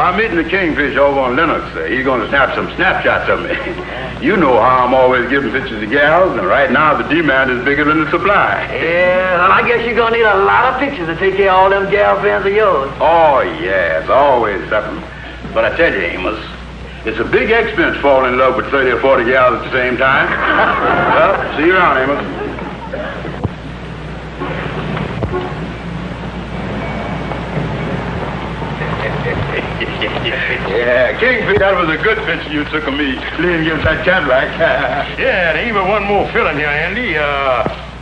I'm meeting the Kingfish over on Lennox. He's going to snap some snapshots of me. You know how I'm always giving pictures to gals, and right now the demand is bigger than the supply. Yeah, well, I guess you're going to need a lot of pictures to take care of all them gal friends of yours. Oh, yeah, it's always something. But I tell you, Amos, it's a big expense falling in love with 30 or 40 gals at the same time. Well, see you around, Amos. Yeah, Kingfish, that was a good picture you took of me leaning against that Cadillac. Yeah, and even one more filling here, Andy.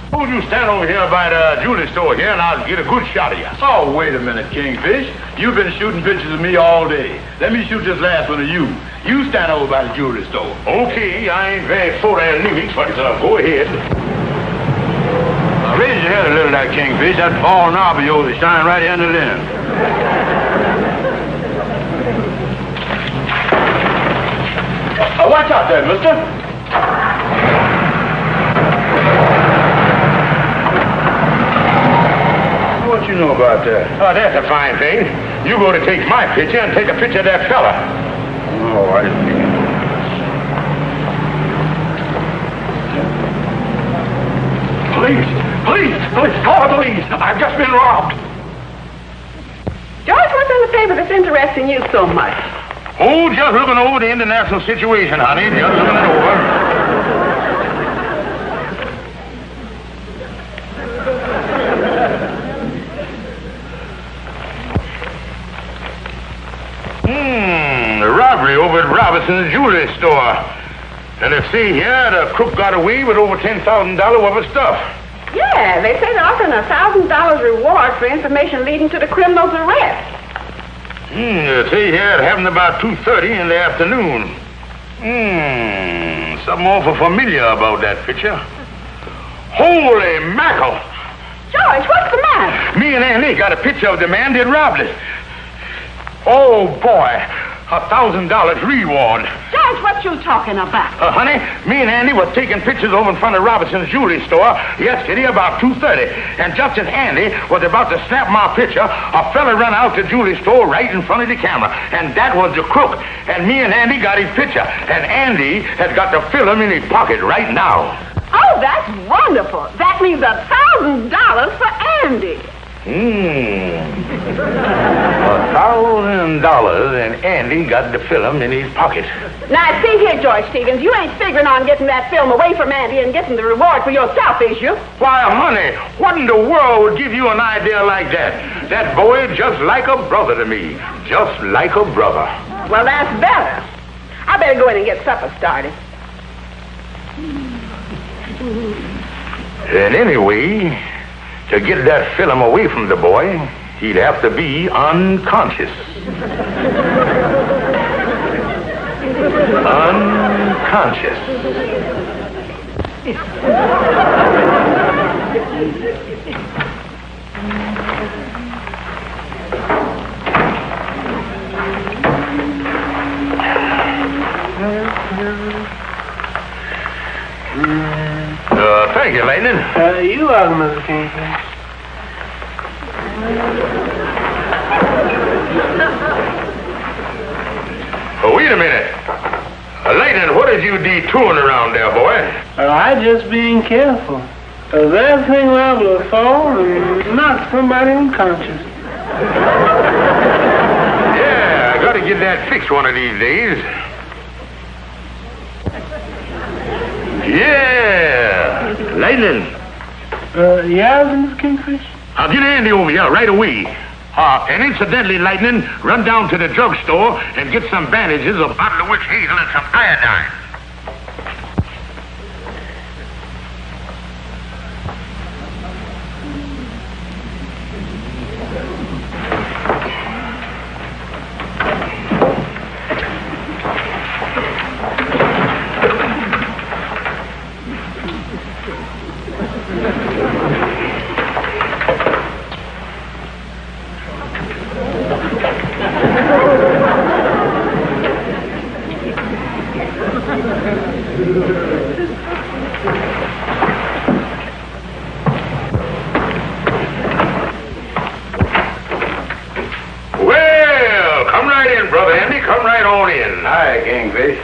Suppose you stand over here by the jewelry store here, and I'll get a good shot of you. Oh, wait a minute, Kingfish. You've been shooting pictures of me all day. Let me shoot this last one of you. You stand over by the jewelry store. Okay, I ain't very photoanemic, but go ahead. Now, raise your head a little, that Kingfish. That ball knob of yours is shining right under the lens. Watch out there, mister. What you know about that? Oh, that's a fine thing. You go to take my picture and take a picture of that fella. Oh, I see. Police! Police! Police! Call the police! I've just been robbed. George, what's in the paper that's interesting you so much? Oh, just looking over the international situation, honey. Just looking it over. The robbery over at Robinson's jewelry store. And they see here the crook got away with over $10,000 worth of stuff. Yeah, they say they're offering $1,000 reward for information leading to the criminal's arrest. They say here it happened about 2:30 in the afternoon. Something awful familiar about that picture. Holy mackerel! George, what's the matter? Me and Andy got a picture of the man that robbed us. Oh, boy. $1,000 reward. George, what you talking about? Honey, me and Andy was taking pictures over in front of Robinson's jewelry store yesterday about 2:30. And just as Andy was about to snap my picture, a fella ran out the jewelry store right in front of the camera. And that was the crook. And me and Andy got his picture. And Andy has got the film in his pocket right now. Oh, that's wonderful. That means $1,000 for Andy. $1,000 and Andy got the film in his pocket. Now, see here, George Stevens, you ain't figuring on getting that film away from Andy and getting the reward for yourself, is you? Why, honey, what in the world would give you an idea like that? That boy just like a brother to me. Just like a brother. Well, that's better. I better go in and get supper started. And anyway, to get that film away from the boy, he'd have to be unconscious. Unconscious. Thank you, Lightning. You are Mr. Kingfish. Wait a minute. Lightning, what is you detouring around there, boy? I just being careful. Because everything liable to fall and knock somebody unconscious. Yeah, I gotta get that fixed one of these days. Yeah, Lightning. Yeah, Mr. Kingfish? I'll get Andy over here right away. And incidentally, Lightning, run down to the drugstore and get some bandages, a bottle of witch hazel, and some iodine. Well, come right in, Brother Andy. Come right on in. Hi, Kingfish.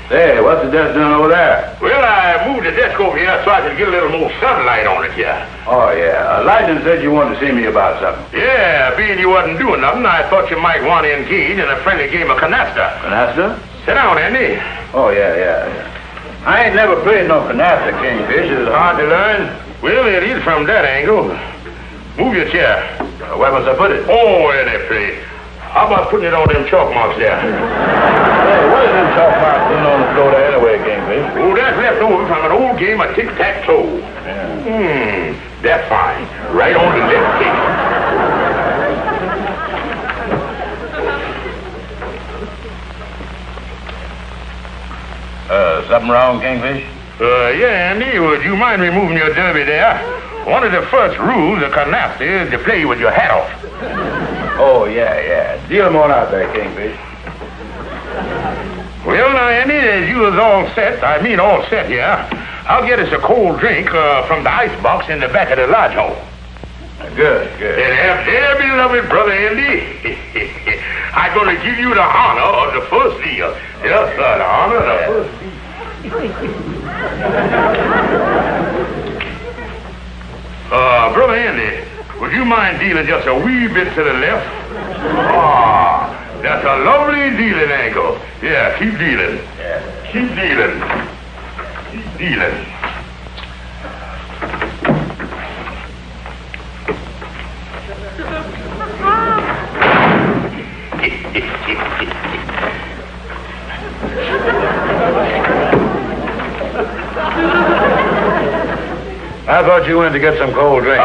Say, what's the desk doing over there? Well, I moved the desk over here so I could get a little more sunlight on it here. Oh, yeah. Lightning said you wanted to see me about something. Yeah, being you wasn't doing nothing, I thought you might want to engage in a friendly game of canasta. Canasta? Sit down, Andy. Oh, yeah. I ain't never played no canasta, Kingfish. It's hard to learn. Well, it is from that angle. Move your chair. Where must I put it? Oh, where they play. How about putting it on them chalk marks there? Hey, what is them chalk marks doing on the floor there anyway, Kingfish? Oh, that's left over from an old game of tic-tac-toe. Yeah. That's fine. Right on the left table. Something wrong, Kingfish? Yeah, Andy, would you mind removing your derby there? One of the first rules of canasta is to play with your hat off. Oh, yeah. Deal them on out there, Kingfish. Well, now, Andy, as you is all set here, I'll get us a cold drink from the ice box in the back of the lodge hall. Good. And have there, beloved Brother Andy, I'm going to give you the honor of the first deal. Yes, sir, the honor of the first deal. Brother Andy, would you mind dealing just a wee bit to the left? That's a lovely dealing angle. Yeah, keep dealing. Yeah. Keep dealing. I thought you went to get some cold drink.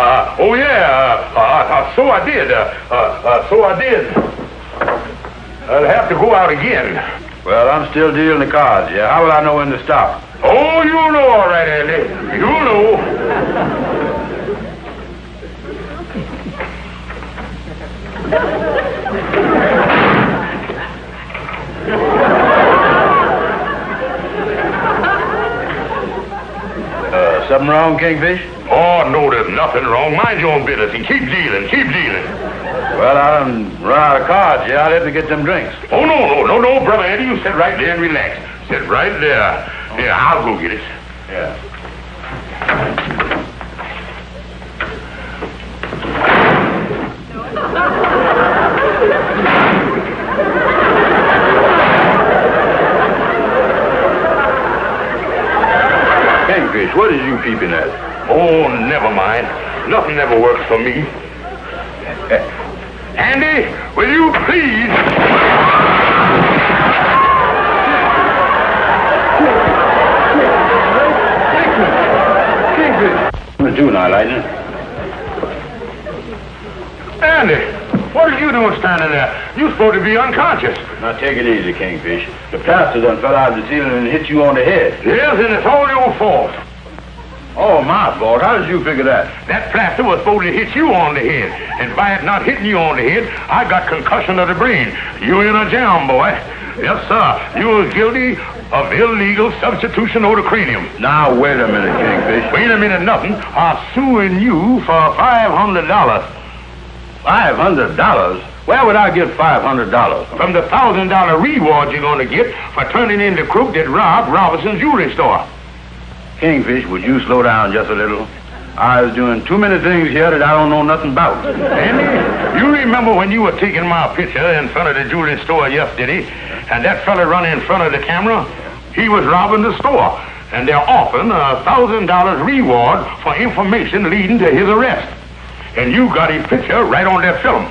So I did. I'll have to go out again. Well, I'm still dealing the cards, yeah? How will I know when to stop? Oh, you'll know all right, Andy. You'll know. Something wrong, Kingfish? Oh, no, there's nothing wrong. Mind your own business and keep dealing. Well, I'm run out of cards, yeah? I'll have to get some drinks. Oh, no, Brother Andy. You sit right there and relax. Sit right there. Yeah, I'll go get it. Yeah. Kingfish, what is you peeping at? Oh, never mind. Nothing ever works for me. Andy, will you please? Kingfish! What are you doing now, Lightning? Andy, what are you doing standing there? You're supposed to be unconscious. Now, take it easy, Kingfish. The plaster done fell out of the ceiling and hit you on the head. Yes, and it's all your fault. Oh, my fault. How did you figure that? That plaster was supposed to hit you on the head. And by it not hitting you on the head, I got concussion of the brain. You in a jam, boy. Yes, sir. You was guilty of illegal substitution of the cranium. Now, wait a minute, Kingfish. Wait a minute, nothing. I'm suing you for $500. $500? Where would I get $500? From the $1,000 reward you're going to get for turning in the crook that robbed Robinson's jewelry store. Kingfish, would you slow down just a little? I was doing too many things here that I don't know nothing about. Andy, you remember when you were taking my picture in front of the jewelry store yesterday, and that fella run in front of the camera? He was robbing the store, and they're offering a $1,000 reward for information leading to his arrest. And you got his picture right on that film.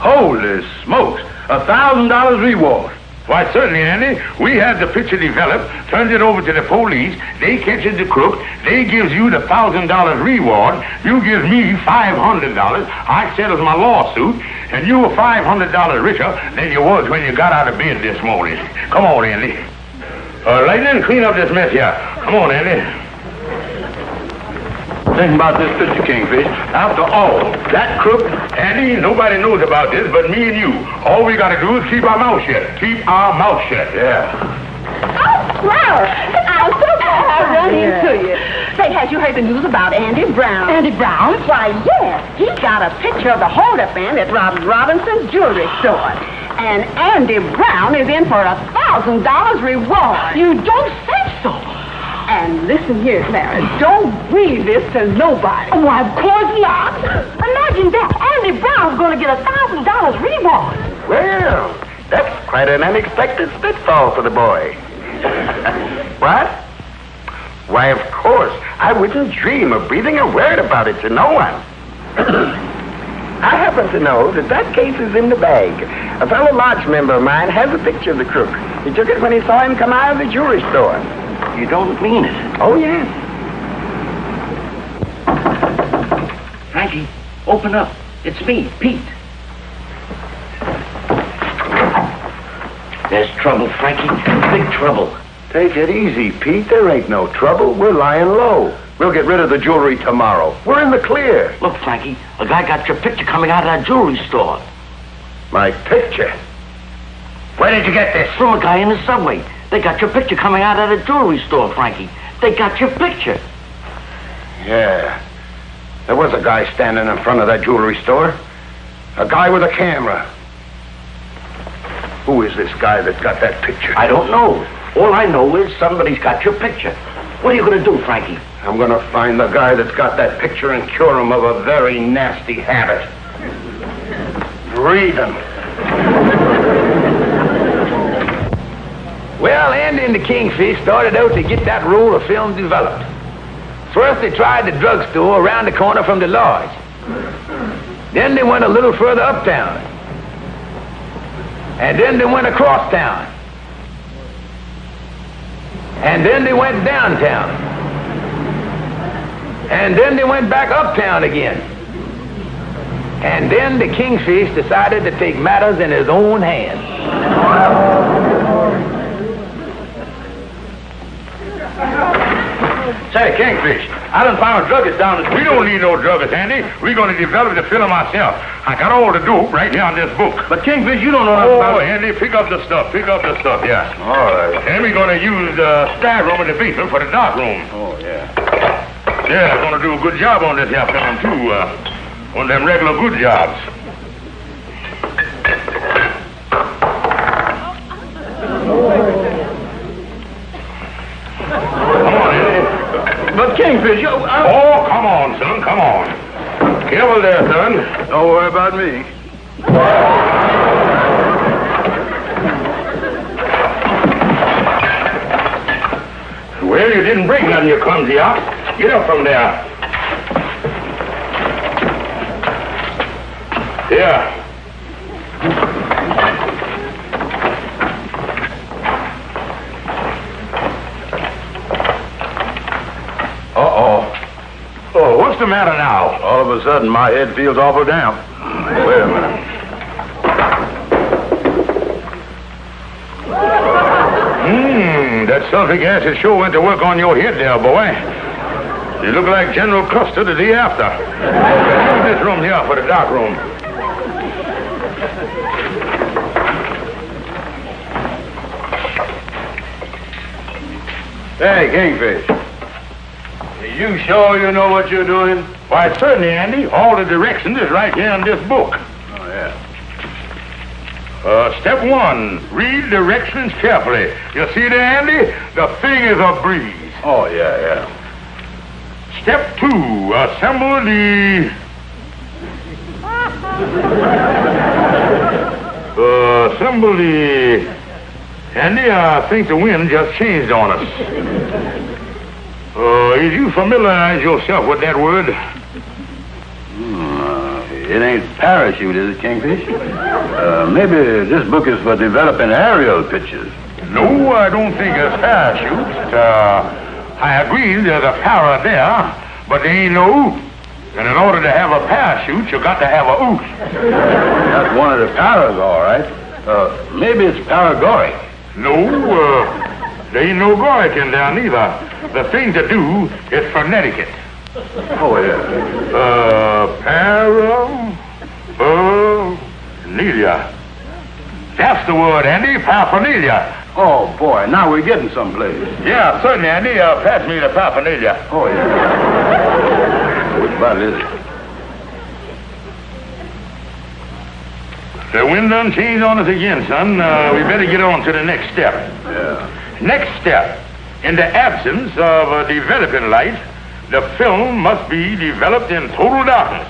Holy smokes! $1,000 reward. Why, certainly, Andy. We had the picture developed, turned it over to the police. They catches the crook. They gives you the $1,000 reward. You gives me $500. I settles my lawsuit, and you were $500 richer than you was when you got out of bed this morning. Come on, Andy. Lightning, clean up this mess here. Come on, Andy. think about this picture, Kingfish. After all, that crook, Andy, nobody knows about this but me and you. All we gotta do is keep our mouth shut. Keep our mouth shut. yeah. Oh, Flower, I'm so glad I run into you. Say, has you heard the news about Andy Brown? Andy Brown? Why, yes. He got a picture of the holdup man at Rob Robinson's jewelry store. And Andy Brown is in for $1,000 reward. You don't say so. And listen here, Clara, don't breathe this to nobody. Why, of course not. Imagine that. Andy Brown's going to get $1,000 reward. Well, that's quite an unexpected spitfall for the boy. What? Why, of course, I wouldn't dream of breathing a word about it to no one. I happen to know that case is in the bag. A fellow lodge member of mine has a picture of the crook. He took it when he saw him come out of the jewelry store. You don't mean it. Oh, yes. Frankie, open up. It's me, Pete. There's trouble, Frankie. Big trouble. Take it easy, Pete. There ain't no trouble. We're lying low. We'll get rid of the jewelry tomorrow. We're in the clear. Look, Frankie, a guy got your picture coming out of that jewelry store. My picture? Where did you get this? From a guy in the subway. They got your picture coming out of the jewelry store, Frankie. They got your picture. Yeah. There was a guy standing in front of that jewelry store. A guy with a camera. Who is this guy that got that picture? I don't know. All I know is somebody's got your picture. What are you going to do, Frankie? I'm going to find the guy that's got that picture and cure him of a very nasty habit. Breathing. Well, Andy and the Kingfish started out to get that roll of film developed. First, they tried the drugstore around the corner from the lodge. Then they went a little further uptown. And then they went across town. And then they went downtown. And then they went back uptown again. And then the Kingfish decided to take matters in his own hands. Say, Kingfish, I done found a druggist down the street. We don't need no druggist, Andy. We're going to develop the film ourselves. I got all the dope right here on this book. But Kingfish, you don't know nothing about it. Andy, pick up the stuff. Pick up the stuff, yeah. All right. And we're going to use the spare room in the basement for the dark room. Oh, yeah. Yeah, I'm going to do a good job on this here film, too. One of them regular good jobs. Come on, Andy. But Kingfish, Oh, come on, son, come on. Careful there, son. Don't worry about me. Well, you didn't break nothing, you clumsy ox. Get up from there. Here. Uh-oh. Oh, what's the matter now? All of a sudden, my head feels awful damp. Wait a minute. That sulfuric acid sure went to work on your head there, boy. You look like General Custer the day after. Use this room here for the dark room. Hey, Kingfish. Are you sure you know what you're doing? Why, certainly, Andy. All the directions is right here in this book. Oh, yeah. Step 1, read directions carefully. You see there, Andy? The thing is a breeze. Oh, yeah. Step 2, assemble the... assemble the... Andy, I think the wind just changed on us. Did you familiarize yourself with that word? It ain't parachute, is it, Kingfish? Maybe this book is for developing aerial pictures. No, I don't think it's parachute. I agree there's a para there, but there ain't no oot. And in order to have a parachute, you got to have a oot. That's one of the paras, all right. Maybe it's paragoric. No, there ain't no goric in there neither. The thing to do is phoneticate. Oh, yeah. Paraphernalia. That's the word, Andy. Paraphernalia. Oh, boy, now we're getting someplace. Yeah, certainly, Andy. Pass me the paraphernalia. Oh, yeah. Which bottle is it? The wind done changed on us again, son. We better get on to the next step. Yeah. Next step. In the absence of a developing light, the film must be developed in total darkness.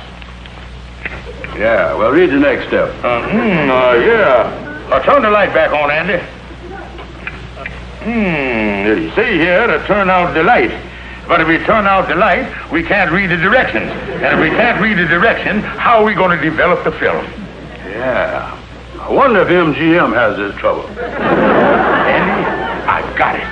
Yeah, well, read the next step. Yeah. Turn the light back on, Andy. You see here to turn out the light. But if we turn out the light, we can't read the directions. And if we can't read the direction, how are we going to develop the film? Yeah. I wonder if MGM has this trouble. Andy, I got it.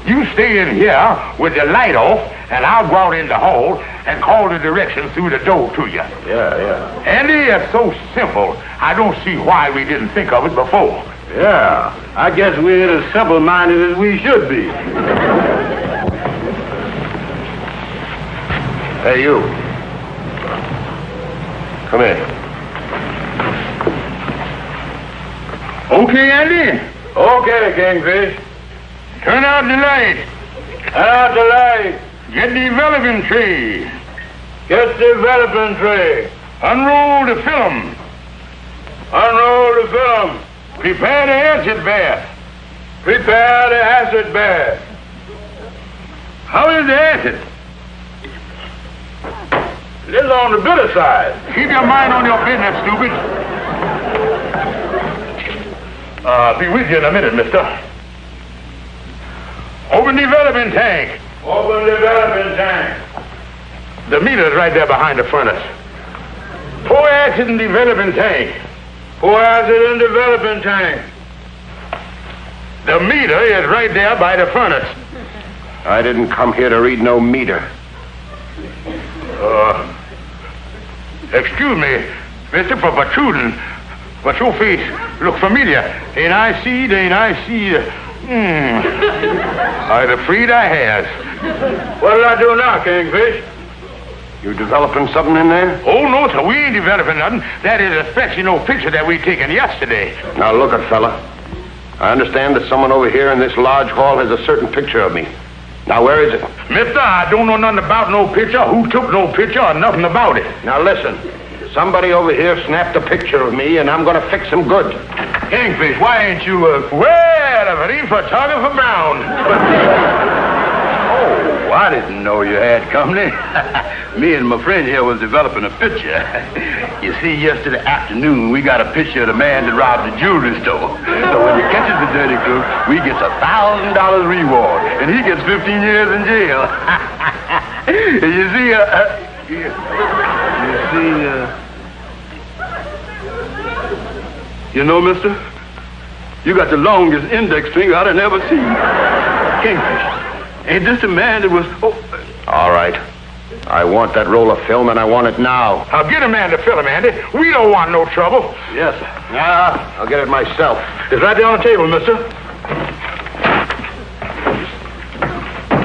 You stay in here with the light off, and I'll go out in the hall and call the directions through the door to you. Yeah. Andy, it's so simple. I don't see why we didn't think of it before. Yeah. I guess we ain't as simple-minded as we should be. Hey, you. Come here. Okay, Andy? Okay, Kingfish. Turn out the light. Turn out the light. Get the developing tray. Get the development tray. Unroll the film. Unroll the film. Prepare the acid bath. Prepare the acid bath. How is the acid? This is on the bitter side. Keep your mind on your business, stupid. Be with you in a minute, mister. Open development tank. Open development tank. The meter's right there behind the furnace. Pour acid in development tank. Pour acid in development tank. The meter is right there by the furnace. I didn't come here to read no meter. Excuse me, mister, for protruding, but your face look familiar. Ain't I see? I'm afraid I has. What'll I do now, Kingfish? You developing something in there? Oh, no, sir, we ain't developing nothing. That is a special picture that we taken yesterday. Now, look it, fella. I understand that someone over here in this large hall has a certain picture of me. Now, where is it? Mister, I don't know nothing about no picture, who took no picture, or nothing about it. Now, listen. Somebody over here snapped a picture of me, and I'm going to fix him good. Kingfish, why ain't you, Well, if it ain't Photographer Brown. Oh, I didn't know you had company. Me and my friend here was developing a picture. You see, yesterday afternoon, we got a picture of the man that robbed the jewelry store. So when he catches the dirty crook, we get $1,000 reward, and he gets 15 years in jail. You see, you know, mister, you got the longest index finger I'd ever seen. Kingfish, ain't this the man that was... Oh. All right. I want that roll of film, and I want it now. I'll get a man to fill him, Andy. We don't want no trouble. Yes, sir. I'll get it myself. It's right there on the table, mister.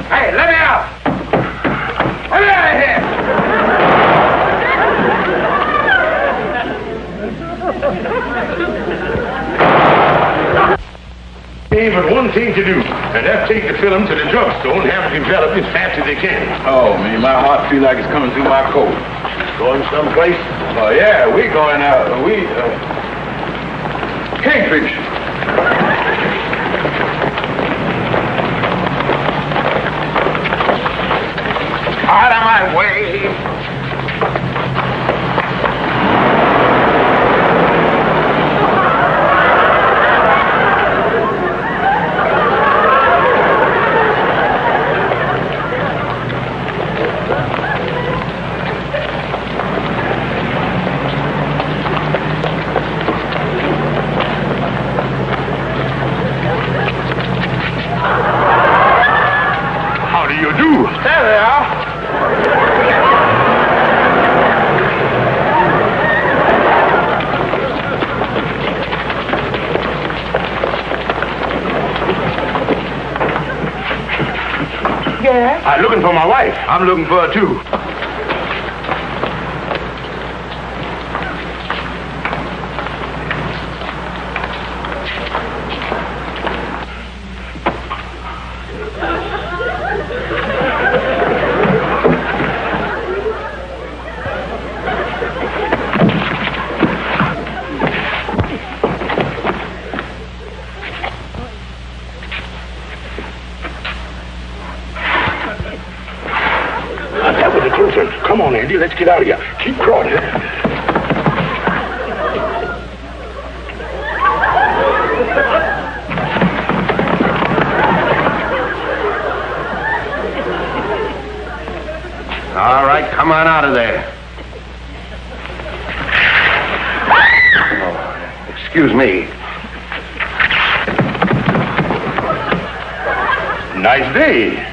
Hey, let me out! Let me out of here! Ain't but one thing to do, and that's take the film to the drugstore and have it developed as fast as they can. Oh, man, my heart feels like it's coming through my coat. Going someplace? Oh, yeah, we going out. Kingfish. Out of my way! I'm looking for my wife. I'm looking for her, too. That was the truth. Come on, Andy. Let's get out of here. Keep crawling. All right, come on out of there. Oh, excuse me. Nice day.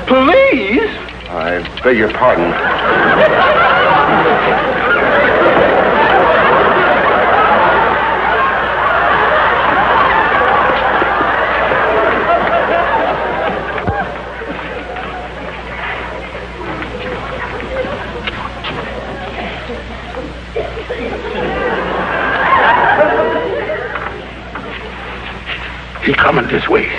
Police? I beg your pardon. He's coming this way.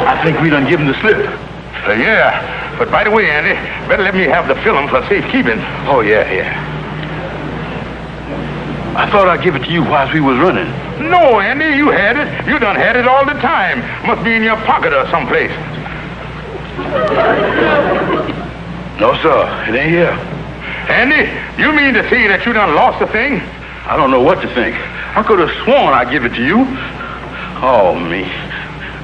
I think we done give him the slip. Yeah. But by the way, Andy, better let me have the film for safekeeping. Oh, yeah. I thought I'd give it to you whilst we was running. No, Andy, you had it. You done had it all the time. Must be in your pocket or someplace. No, sir. It ain't here. Andy, you mean to say that you done lost the thing? I don't know what to think. I could have sworn I'd give it to you. Oh, me.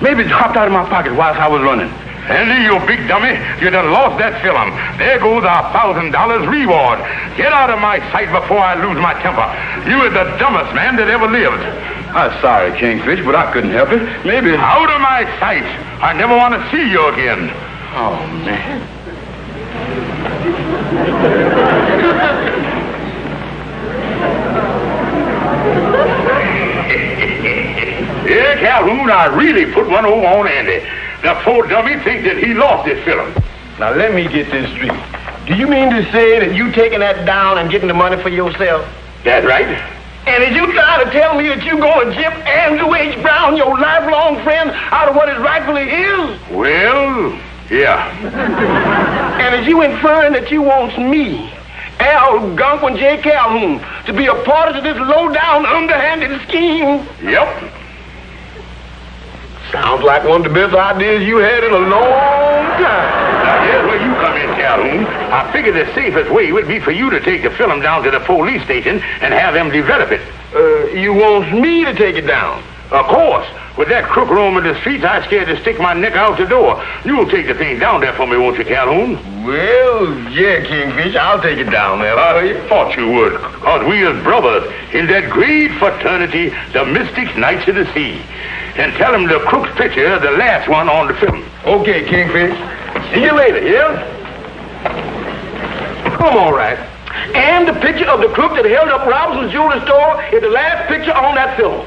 Maybe it hopped out of my pocket whilst I was running. Andy, you big dummy, you done lost that film. There goes our $1,000 reward. Get out of my sight before I lose my temper. You are the dumbest man that ever lived. I'm sorry, Kingfish, but I couldn't help it. Maybe... Out of my sight. I never want to see you again. Oh, man. Yeah, Calhoun, I really put one over on Andy. The poor dummy thinks that he lost his film. Now, let me get this straight. Do you mean to say that you taking that down and getting the money for yourself? That's right. And is you trying to tell me that you going to jip Andrew H. Brown, your lifelong friend, out of what it rightfully is? Well, yeah. And is you inferring that you wants me, Al Gunkwin J. Calhoun, to be a part of this low-down, underhanded scheme? Yep. Sounds like one of the best ideas you had in a long time. Now, here's where you come in, Calhoun. I figured the safest way would be for you to take the film down to the police station and have them develop it. You want me to take it down? Of course. With that crook roaming the streets, I'm scared to stick my neck out the door. You'll take the thing down there for me, won't you, Calhoun? Well, yeah, Kingfish, I'll take it down there. I thought you would. Because we as brothers in that great fraternity, the Mystics Knights of the Sea. And tell them the crook's picture, the last one on the film. Okay, Kingfish. See you later, yeah? Come all right. And the picture of the crook that held up Robinson's jewelry store is the last picture on that film.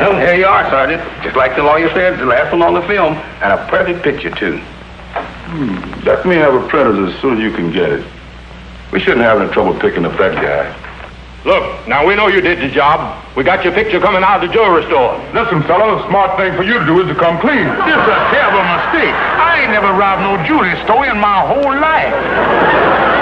Well, here you are, Sergeant. Just like the lawyer said, it's the last one on the film. And a perfect picture, too. Let me have a print as soon as you can get it. We shouldn't have any trouble picking up that guy. Look, now we know you did the job. We got your picture coming out of the jewelry store. Listen, fella, the smart thing for you to do is to come clean. This is a terrible mistake. I ain't never robbed no jewelry store in my whole life.